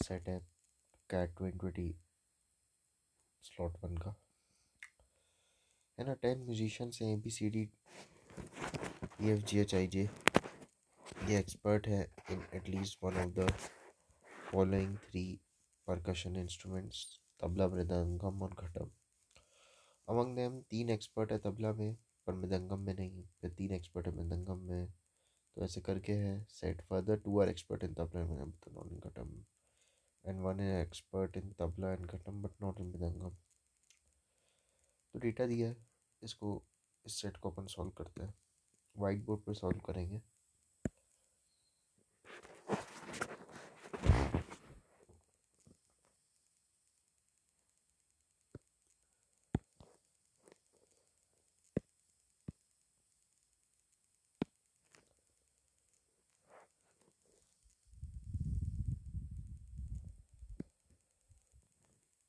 Set है cat 2020 slot 1 का, है ना। 10 म्यूजिशियंस हैं, ABCD EFGHIJ। ये एक्सपर्ट है in at least one of the following 3 percussion instruments, tabla, mridangam और घटम। अमंग देम 3 एक्सपर्ट है तबला में पर मृदंगम में नहीं, फिर 3 एक्सपर्ट है मृदंगम में। तो ऐसे करके है set. Further 2 are expert in tabla but not in ghatam, and 1 is expert in tabla and ghatam but not in mridangam. तो डेटा दिया है, इसको इस सेट को अपन सॉल्व करते हैं, वाइट बोर्ड पर सॉल्व करेंगे।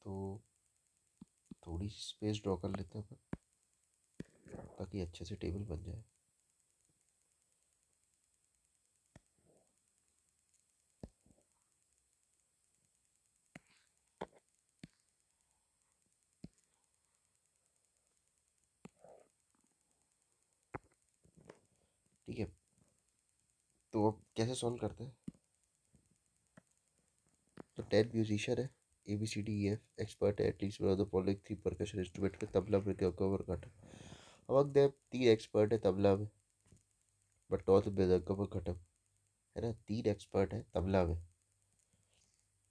तो थोड़ी सी स्पेस ड्रॉ कर लेते हैं अपन, ताकि अच्छे से टेबल बन जाए। ठीक है, तो अब कैसे सॉल्व करते हैं। तो 10 म्यूजिशियन है, ABCDEF एक्सपर्ट है at least one of the following 3 percussion instrument में, तबला, मृदंगम और घटम। अब देव 3 एक्सपर्ट है तबला में बट नॉट मृदंगम और घटम, है ना। 3 एक्सपर्ट है तबला में,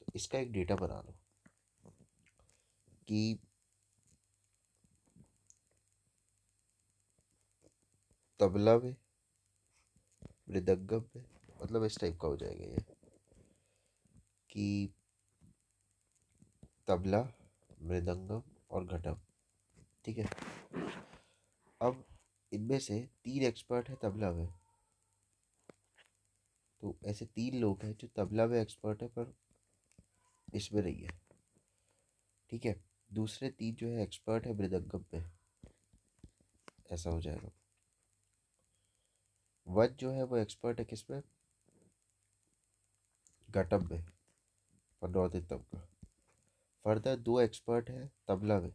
तो इसका एक डेटा बना लो कि तबला में, मृदंगम में, मतलब इस टाइप का हो जाएगा ये कि तबला, मृदंगम और घटम। ठीक है, अब इनमें से 3 एक्सपर्ट है तबला में, तो ऐसे 3 लोग हैं जो तबला में एक्सपर्ट है पर इसमें नहीं है। ठीक है, दूसरे 3 जो है एक्सपर्ट है मृदंगम में, ऐसा हो जाएगा। 1 जो है वो एक्सपर्ट है किसमें, घटम में, पर not in tabla. Further 2 expert है तबला में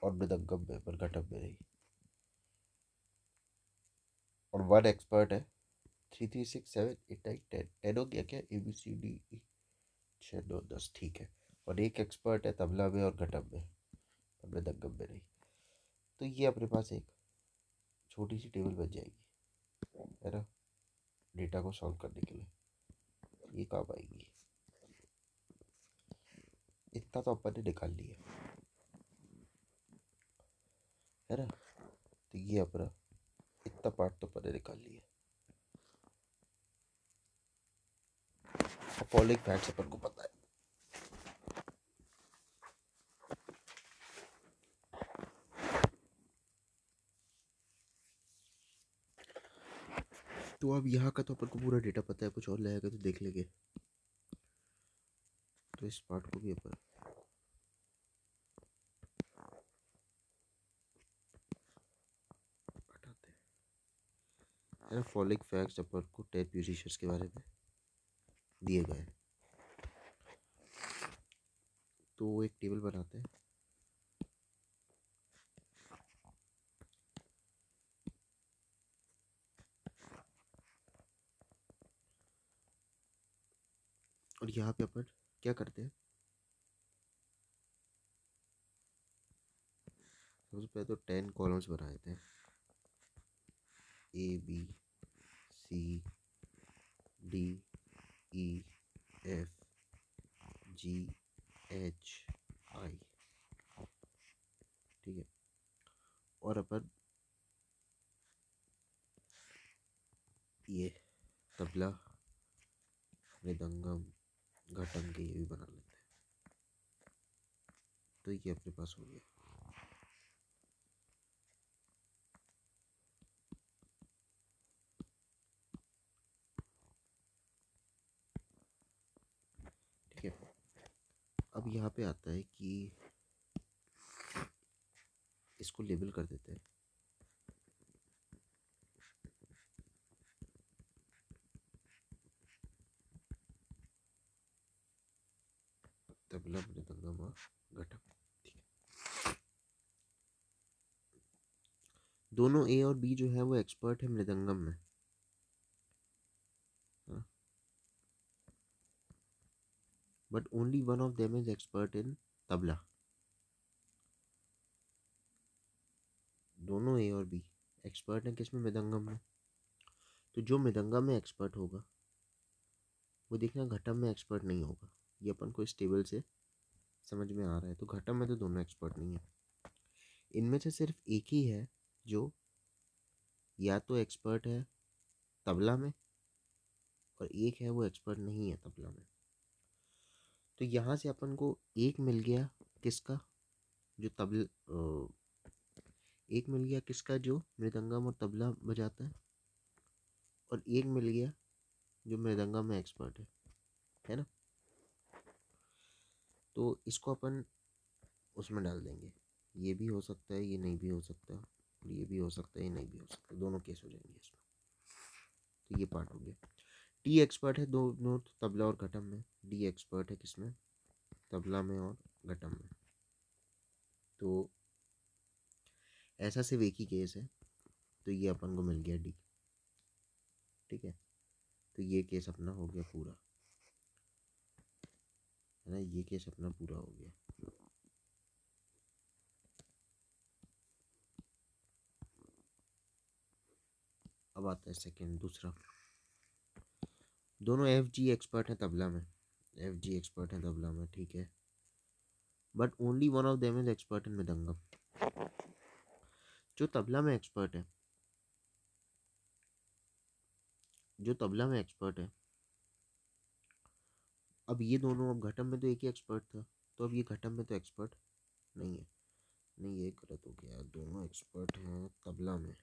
और मृदंगम में, पर घटम में नहीं। और 1 एक्सपर्ट है 3 3 6 7 8 9 10 10 हो गया क्या, ABCDE 6 9 10। ठीक है, और 1 एक्सपर्ट है तबला में और घटम में, पर मृदंगम में नहीं। तो ये अपने पास एक छोटी सी टेबल बन जाएगी, है ना, डेटा को सॉल्व करने के लिए ये काम आएगी। इतना तो अपन ने निकाल लिया, है ना। तो ये अपना इतना पार्ट तो अपन ने निकाल लिया। फॉलोइंग फैक्ट्स अपन को पता है। तो अब यहाँ का तो अपन को पूरा डेटा पता है, कुछ और लाएगा तो देख लेंगे। तो इस पार्ट को भी अपन हटाते हैं। फॉलोइंग फैक्ट्स अपन को 10 म्यूजिशियंस के बारे में दिए गए, तो एक टेबल बनाते हैं। और यहाँ पे अपन क्या करते हैं, सबसे पहले तो 10 कॉलम्स बनाए थे, ABCDEFGHI। ठीक है, और अपन ये तबला, मृदंगम, घटम के ये भी बना लेते हैं। तो ये अपने पास हो गया। ठीक है, अब यहाँ पे आता है कि इसको लेबल कर देते हैं। तबला मृदंगम और घटम। ठीक है, दोनों ए और बी जो है वो एक्सपर्ट है मृदंगम में, but only one of them is expert in tabla. दोनों ए और बी एक्सपर्ट हैं किसमें? मृदंगम में। तो जो मृदंगम में एक्सपर्ट होगा वो देखना घटम में एक्सपर्ट नहीं होगा। ये अपन को इस टेबल से समझ में आ रहा है। तो घटम में तो दोनों एक्सपर्ट नहीं है, इनमें से सिर्फ एक ही है जो या तो एक्सपर्ट है तबला में और एक है वो एक्सपर्ट नहीं है तबला में। तो यहाँ से अपन को एक मिल गया किसका? जो एक मिल गया किसका? जो मृदंगम और तबला बजाता है। और एक मिल गया जो मृदंगम में एक्सपर्ट है ना। तो इसको अपन उसमें डाल देंगे। ये भी हो सकता है, ये नहीं भी हो सकता, और ये भी हो सकता है, ये नहीं भी हो सकता। दोनों केस हो जाएंगे इसमें। तो ये पार्ट हो गया। डी एक्सपर्ट है दोनों तबला और घटम में। डी एक्सपर्ट है किसमें? तबला में और घटम में। तो ऐसा सिर्फ एक ही केस है, तो ये अपन को मिल गया डी। ठीक है, तो ये केस अपना हो गया पूरा, है ना। ये केस अपना पूरा हो गया। अब आता है सेकंड, दूसरा। दोनों एफ जी एक्सपर्ट हैं तबला में। एफ जी एक्सपर्ट हैं तबला में, ठीक है, but only one of them is expert इन मृदंगम। जो तबला में एक्सपर्ट है, जो तबला में एक्सपर्ट है, अब ये दोनों, अब घटम में तो एक ही एक्सपर्ट था, तो अब ये घटम में तो एक्सपर्ट नहीं है। नहीं, ये गलत हो गया। दोनों एक्सपर्ट हैं तबला में,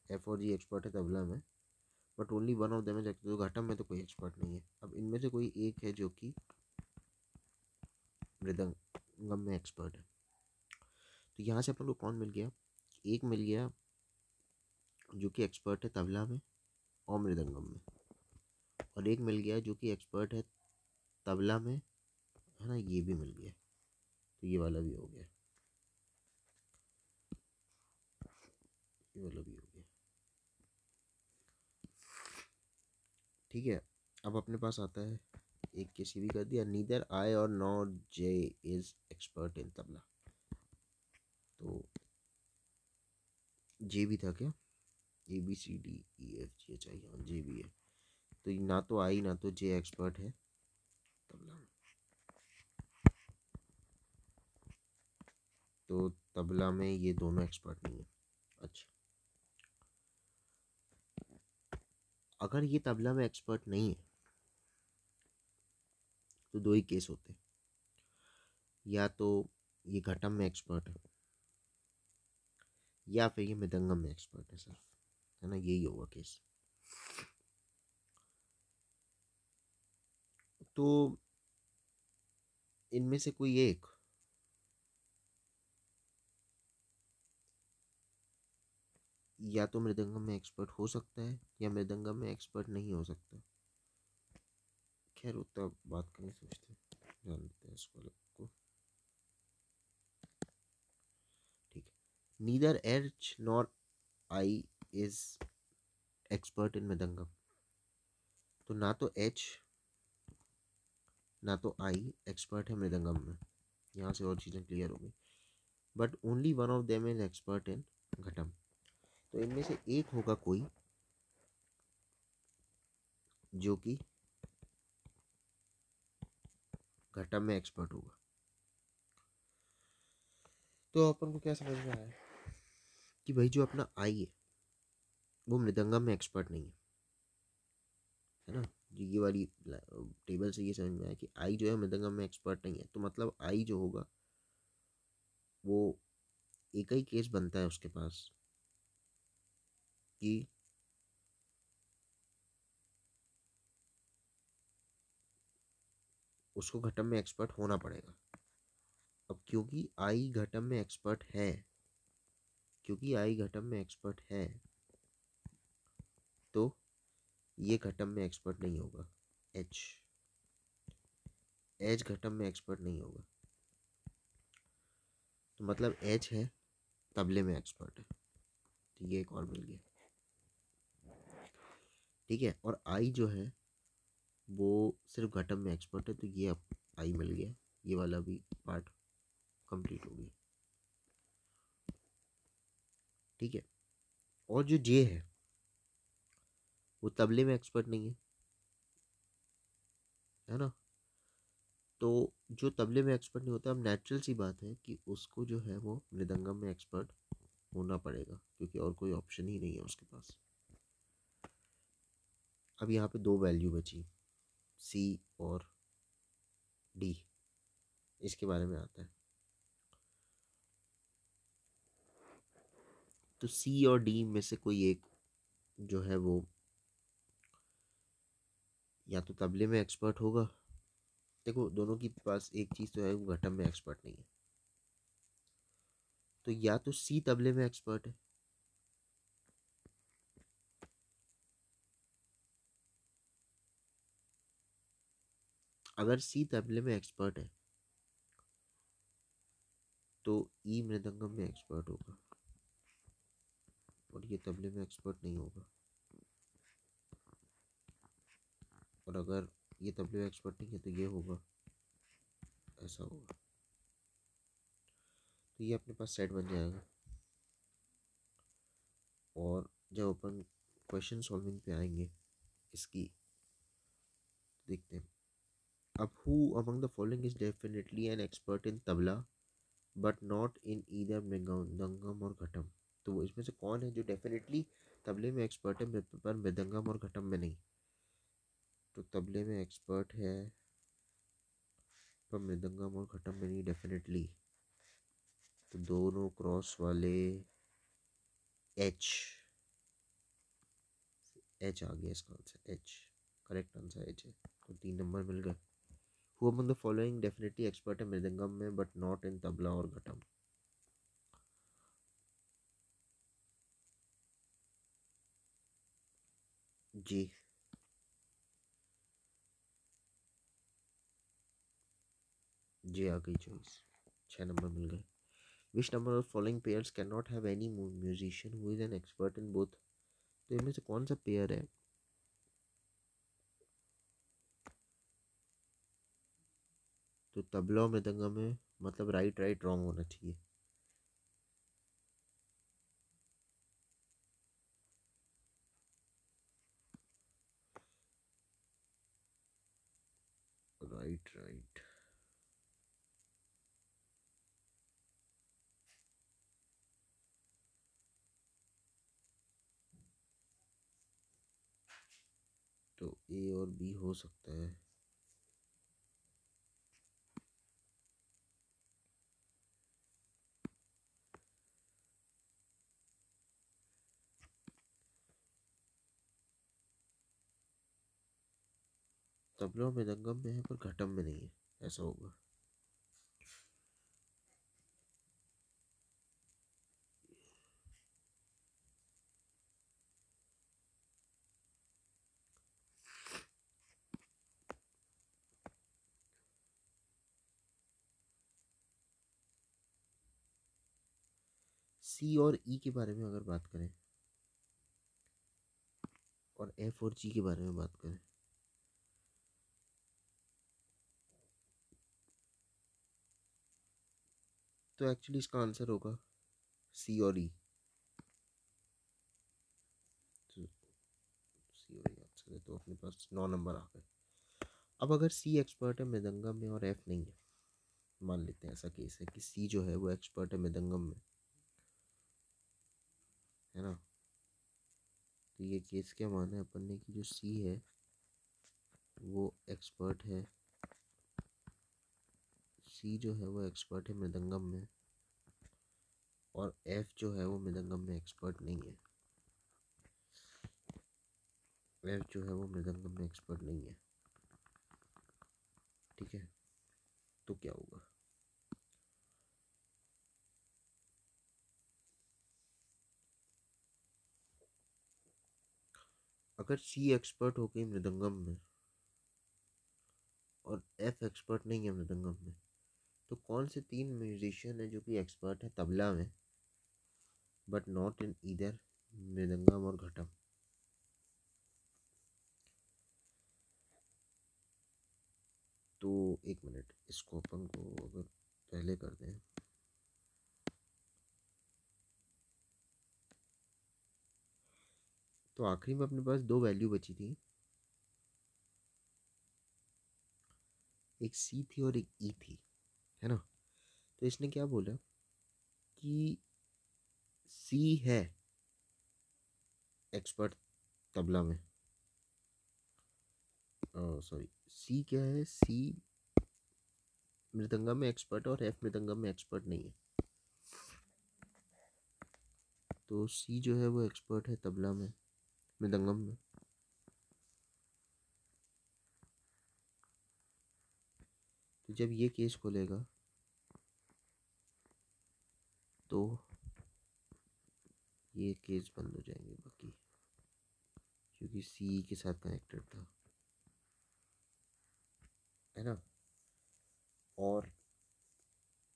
एफ और जी एक्सपर्ट है तबला में, but only one of them is expert. तो घटम में तो कोई एक्सपर्ट नहीं है। अब इनमें से कोई एक है जो कि मृदंगम में एक्सपर्ट है। तो यहाँ से अपन को कौन मिल गया? एक मिल गया जो कि एक्सपर्ट है तबला में और मृदंगम में, और एक मिल गया जो कि एक्सपर्ट है तबला में, है ना। ये भी मिल गया, तो ये वाला भी हो गया, ये वाला भी हो गया। ठीक है, अब अपने पास आता है एक किसी भी कर दिया, नीदर आई और not J is expert in tabla. तो जे भी था क्या? A B C D E F G H I, हाँ जे भी है। तो ना तो आई ना तो जे एक्सपर्ट है तबला में। तो तबला में ये दोनों एक्सपर्ट नहीं है। अच्छा, अगर ये तबला में एक्सपर्ट नहीं है तो दो ही केस होते हैं, या तो ये घटम में एक्सपर्ट है या फिर ये मृदंगम में एक्सपर्ट है सर, है ना। यही होगा केस। तो इनमें से कोई एक या तो मृदंगम में एक्सपर्ट हो सकता है या मृदंगम में एक्सपर्ट नहीं हो सकता। खैर उतना बात का नहीं सोचते, जानते हैं इस वाले को। ठीक है, neither H nor I is expert इन मृदंगम। तो ना तो एच ना तो आई एक्सपर्ट है मृदंगम में। यहाँ से और चीज़ें क्लियर हो गई। But only one of them is expert in ghatam. तो इनमें से एक होगा कोई जो कि घटम में एक्सपर्ट होगा। तो अपन को क्या समझ में आया कि भाई जो अपना आई है वो मृदंगम में एक्सपर्ट नहीं है ना। जो ये वाली टेबल से ये समझ में आया कि आई जो है मृदंगम में एक्सपर्ट नहीं है। तो मतलब आई जो होगा वो एक ही केस बनता है उसके पास कि उसको घटम में एक्सपर्ट होना पड़ेगा। अब क्योंकि आई घटम में एक्सपर्ट है, क्योंकि आई घटम में एक्सपर्ट है, तो ये घटम में एक्सपर्ट नहीं होगा एच। एच घटम में एक्सपर्ट नहीं होगा, तो मतलब एच है तबले में एक्सपर्ट है, तो ये एक और मिल गया। ठीक है, और आई जो है वो सिर्फ घटम में एक्सपर्ट है, तो ये अब आई मिल गया, ये वाला भी पार्ट कंप्लीट हो गया। ठीक है, और जो जे है वो तबले में एक्सपर्ट नहीं है ना, तो जो तबले में एक्सपर्ट नहीं होता, अब नेचुरल सी बात है कि उसको जो है वो मृदंगम में एक्सपर्ट होना पड़ेगा, क्योंकि और कोई ऑप्शन ही नहीं है उसके पास। अब यहाँ पे दो वैल्यू बची, सी और डी, इसके बारे में आता है। तो सी और डी में से कोई एक जो है वो या तो तबले में एक्सपर्ट होगा, देखो दोनों के पास एक चीज़ तो है, वो घटम में एक्सपर्ट नहीं है, तो या तो सी तबले में एक्सपर्ट है, अगर सी तबले में एक्सपर्ट है तो ई मृदंगम में एक्सपर्ट होगा, और ये तबले में एक्सपर्ट नहीं होगा, और अगर ये तबले में एक्सपर्ट नहीं है तो ये होगा, ऐसा होगा, तो ये अपने पास सेट बन जाएगा। और जब अपन क्वेश्चन सॉल्विंग पे आएंगे इसकी, देखते हैं। अब who among the following is definitely an expert in tabla but not in either mridangam और घटम, तो वो इसमें से कौन है जो डेफिनेटली तबले में एक्सपर्ट है पर मृदंगम और घटम में नहीं, तो तबले में एक्सपर्ट है पर मृदंगम और घटम में नहीं डेफिनेटली, तो दोनों क्रॉस वाले एच, एच आ गया इसका answer, H correct answer H है, तो 3 नंबर मिल गए। Who among the following definitely expert है मृदंगम में बट नॉट इन तबला और घटम, जी जी आ गई चॉइस, 6 नंबर मिल गए। Which number of following pairs can not have any musician who is an expert in both, तो इनमें से कौन सा पेयर है, तो तबला और मृदंगम में मतलब राइट राइट रॉन्ग होना चाहिए, राइट राइट, तो ए और बी हो सकता है। तबला और मृदंगम में है पर घटम में नहीं है, ऐसा होगा। सी और ई के बारे में अगर बात करें और एफ और जी के बारे में बात करें, तो एक्चुअली इसका आंसर होगा सी और ई, तो सी और ई आंसर है, तो अपने पास 9 नंबर आ गए। अब अगर सी एक्सपर्ट है मृदंगम में और एफ नहीं है, मान लेते हैं ऐसा केस है कि सी जो है वो एक्सपर्ट है मृदंगम में, है ना, तो ये केस क्या माना है अपन ने कि जो सी है वो एक्सपर्ट है, सी जो है वो एक्सपर्ट है मृदंगम में, और एफ जो है वो मृदंगम में एक्सपर्ट नहीं है, एफ जो है वो मृदंगम में एक्सपर्ट नहीं है। ठीक है, तो क्या होगा, अगर सी एक्सपर्ट हो गई मृदंगम में और एफ एक्सपर्ट नहीं है मृदंगम में, तो कौन से तीन म्यूजिशियन है जो कि एक्सपर्ट है तबला में but not in either mridangam और घटम? तो एक मिनट, इसको अपन को अगर पहले कर दें, तो आखिरी में अपने पास दो वैल्यू बची थी, एक सी थी और एक ई थी, है ना? तो इसने क्या बोला कि सी है एक्सपर्ट तबला में, सॉरी, सी क्या है, सी मृदंगम में एक्सपर्ट और एफ मृदंगम में एक्सपर्ट नहीं है। तो सी जो है वो एक्सपर्ट है तबला में, मृदंगम में। तो जब ये केस खोलेगा तो ये केस बंद हो जाएंगे बाकी, क्योंकि सी के साथ कनेक्टेड था, है ना? और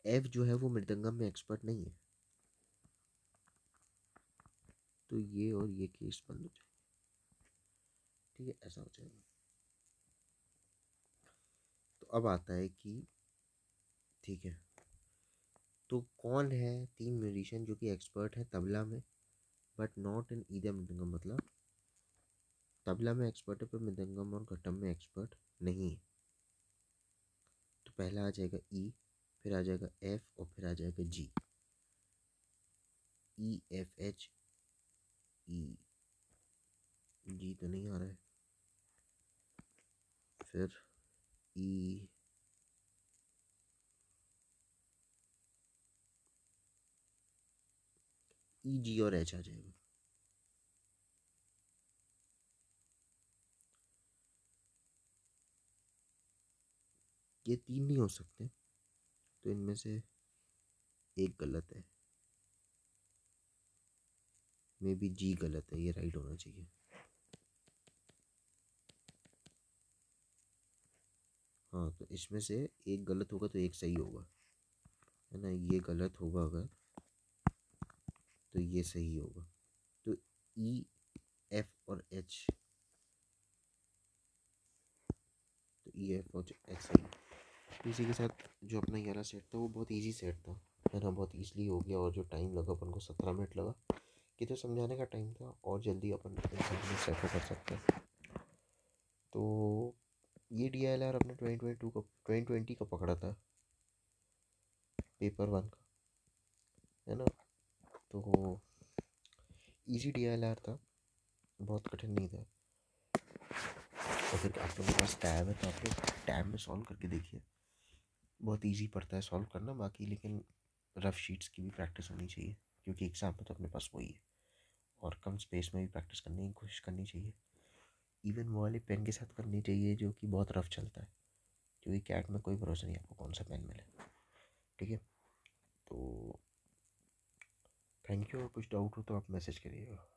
एफ जो है वो मृदंगम में एक्सपर्ट नहीं है, तो ये और ये केस बंद हो जाएंगे। ठीक है, ऐसा हो जाएगा। तो अब आता है कि ठीक है, तो कौन है तीन म्यूजिशियन जो कि एक्सपर्ट है तबला में but not in either mridangam, मतलब तबला में एक्सपर्ट है पर मृदंगम और घटम में एक्सपर्ट नहीं है। तो पहला आ जाएगा ई, फिर आ जाएगा एफ और फिर आ जाएगा जी। ई एफ एच ई, जी तो नहीं आ रहा है, फिर ई ई जी और एच आ जाएगा। ये तीन नहीं हो सकते, तो इनमें से एक गलत है, मे बी जी गलत है, ये राइट होना चाहिए। हाँ, तो इसमें से एक गलत होगा तो एक सही होगा, है ना? ये गलत होगा अगर, तो ये सही होगा। तो ई एफ और एच, तो ई एफ और एच सही। तो इसी के साथ जो अपना ये वाला सेट था वो बहुत इजी सेट था, है ना? बहुत ईजिली हो गया, और जो टाइम लगा अपन को 17 मिनट लगा, कि तो समझाने का टाइम था, और जल्दी अपन सेट कर सकते हैं। तो ये डी एल आर अपने 2020 का पकड़ा था, पेपर 1 का, है ना? तो इजी डी एल आर था, बहुत कठिन नहीं था। अगर आप लोगों के पास टैब है तो आप लोग टैब में सॉल्व करके देखिए, बहुत इजी पड़ता है सॉल्व करना। बाकी लेकिन रफ शीट्स की भी प्रैक्टिस होनी चाहिए, क्योंकि एग्ज़ाम में तो अपने पास वही है, और कम स्पेस में भी प्रैक्टिस करने की कोशिश करनी चाहिए। इवन वो वाले पेन के साथ करनी चाहिए जो कि बहुत रफ चलता है, क्योंकि कैट में कोई भरोसा नहीं आपको कौन सा पेन मिले। ठीक है, तो थैंक यू, और कुछ डाउट हो तो आप मैसेज करिएगा।